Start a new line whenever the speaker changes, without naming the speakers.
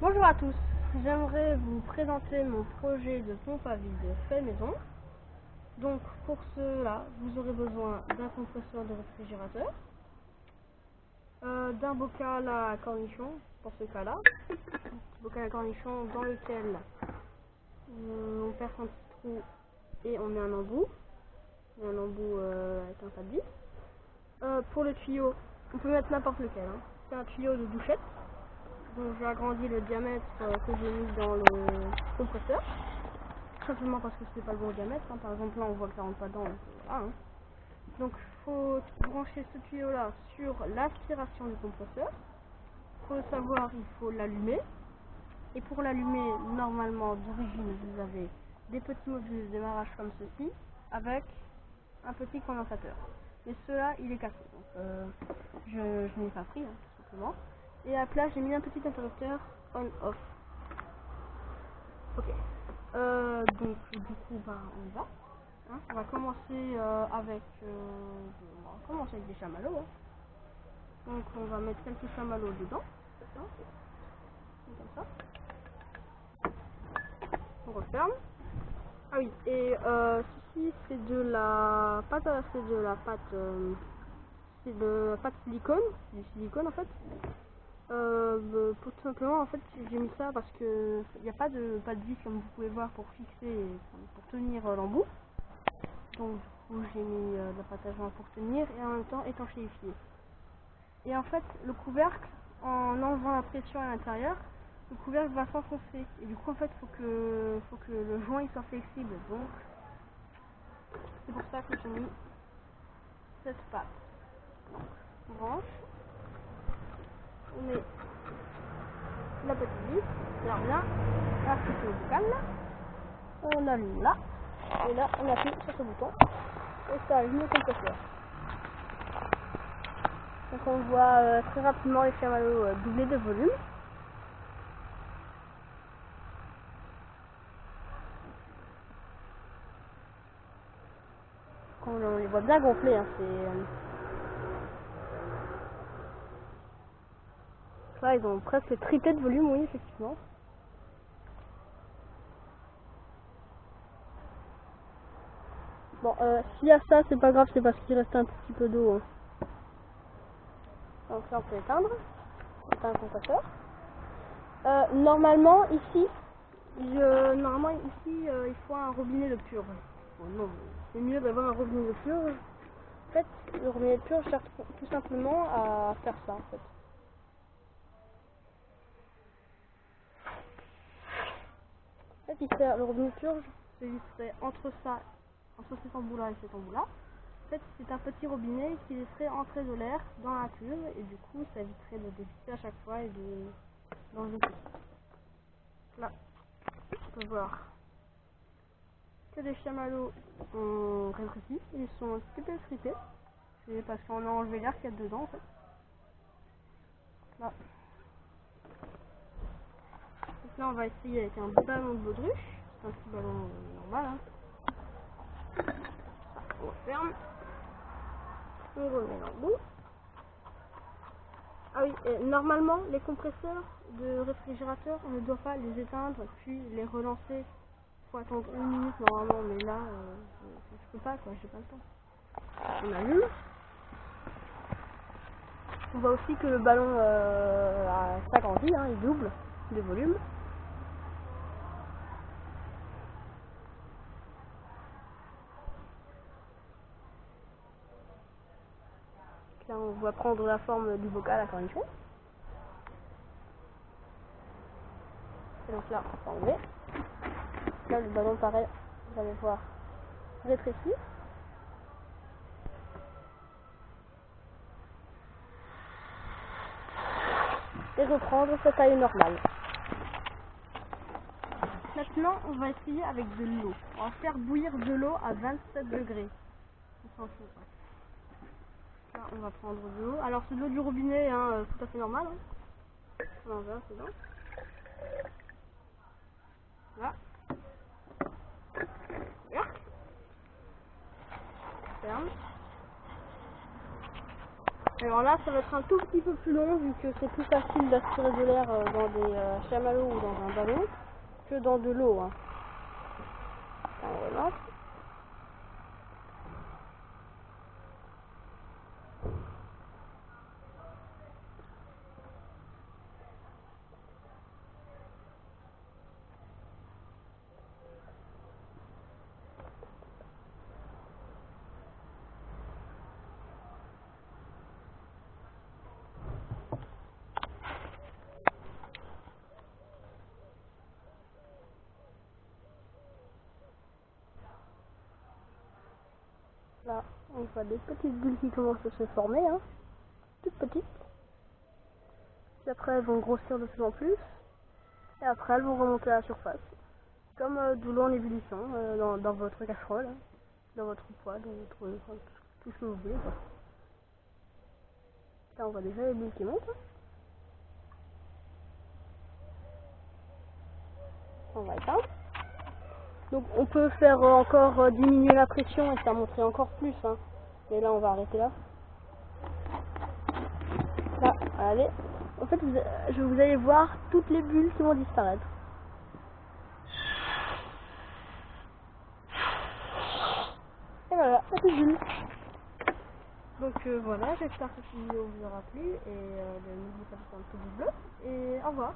Bonjour à tous, j'aimerais vous présenter mon projet de pompe à vide fait maison. Donc pour cela, vous aurez besoin d'un compresseur de réfrigérateur, d'un bocal à cornichons pour ce cas-là, bocal à cornichons dans lequel on perce un petit trou et on met un embout, avec un pas de vis. Pour le tuyau, on peut mettre n'importe lequel, hein. C'est un tuyau de douchette. Donc j'ai agrandi le diamètre que j'ai mis dans le compresseur, simplement parce que c'est pas le bon diamètre, hein. Par exemple là on voit que ça rentre pas dedans, donc voilà, hein. Donc il faut brancher ce tuyau là sur l'aspiration du compresseur. Pour le savoir, il faut l'allumer, et pour l'allumer, normalement d'origine vous avez des petits modules de démarrage comme ceci avec un petit condensateur, mais celui-là il est cassé, donc je n'ai pas pris, hein, tout simplement. Et à plat, j'ai mis un petit interrupteur on-off. Ok. Donc du coup, bah, on y va. Hein, on va commencer avec des chamallows. Hein. Donc on va mettre quelques chamallows dedans. Hein, comme ça. On referme. Ah oui. Et ceci c'est de la pâte, c'est de la pâte silicone, du silicone en fait. Tout simplement en fait j'ai mis ça parce que il n'y a pas de vis comme vous pouvez voir pour fixer, pour tenir l'embout. Donc du coup j'ai mis de la pâte à joint pour tenir et en même temps étanchéifier. Et en fait le couvercle, en enlevant la pression à l'intérieur, le couvercle va s'enfoncer. Et du coup en fait faut que le joint il soit flexible. Donc c'est pour ça que j'ai mis cette pâte. Donc on branche, on met la petite vis, là on a appliqué au bocal, on allume là, et là on appuie sur ce bouton, et ça allume le compresseur. Donc on voit très rapidement les chamallows doubler de volume. On les voit bien gonfler, hein, là ils ont presque triplé de volume, oui effectivement. Bon, s'il y a ça, c'est pas grave, c'est parce qu'il reste un petit peu d'eau. Hein. Donc là on peut éteindre, un compresseur. Normalement ici, il faut un robinet de purge. Bon, non, c'est mieux d'avoir un robinet de purge. En fait, le robinet de purge sert tout simplement à faire ça en fait. En fait, le robinet de purge, c'est entre cet embout-là et cet embout-là. En fait, c'est un petit robinet qui laisserait entrer de l'air dans la cuve et du coup, ça éviterait de dévisser à chaque fois et d'enlever tout. Là, on peut voir que les chamallows ont rétréci, ils sont un petit peu frités. C'est parce qu'on a enlevé l'air qu'il y a dedans en fait. Là. Donc là, on va essayer avec un ballon de baudruche. C'est un petit ballon normal. Hein. On ferme. On remet l'embout. Ah oui, normalement, les compresseurs de réfrigérateur, on ne doit pas les éteindre puis les relancer. Il faut attendre 1 minute normalement, mais là, je peux pas quoi, j'ai pas le temps. On allume. On voit aussi que le ballon s'agrandit, hein, il double de volume. Là, on voit prendre la forme du bocal à cornichons. Et donc là, on va enlever. Là, le ballon, pareil, vous allez voir, rétrécir. Et reprendre sa taille normale. Maintenant, on va essayer avec de l'eau. On va faire bouillir de l'eau à 27 degrés. On s'en fout. Là, on va prendre de l'eau. Alors, c'est de l'eau du robinet, hein, tout à fait normal. Hein. On en verra, c'est bon. Là. Ferme. Alors là, ça va être un tout petit peu plus long vu que c'est plus facile d'aspirer de l'air dans des chamallows ou dans un ballon que dans de l'eau. Hein. On relance. Là, on voit des petites bulles qui commencent à se former, hein, toutes petites. Puis après, elles vont grossir de plus en plus. Et après, elles vont remonter à la surface. Comme de l'eau en ébullition dans votre casserole, hein, dans votre poêle, dans votre, tout ce que vous voulez. Quoi. Là, on voit déjà les bulles qui montent. Hein. On va éteindre. Donc on peut faire encore diminuer la pression et ça monter encore plus. Hein. Mais là, on va arrêter là. Là, allez. En fait, vous allez voir toutes les bulles qui vont disparaître. Et voilà, la petite bulle. Donc voilà, j'espère que cette vidéo vous aura plu et n'oubliez pas de faire un petit pouce bleu et au revoir.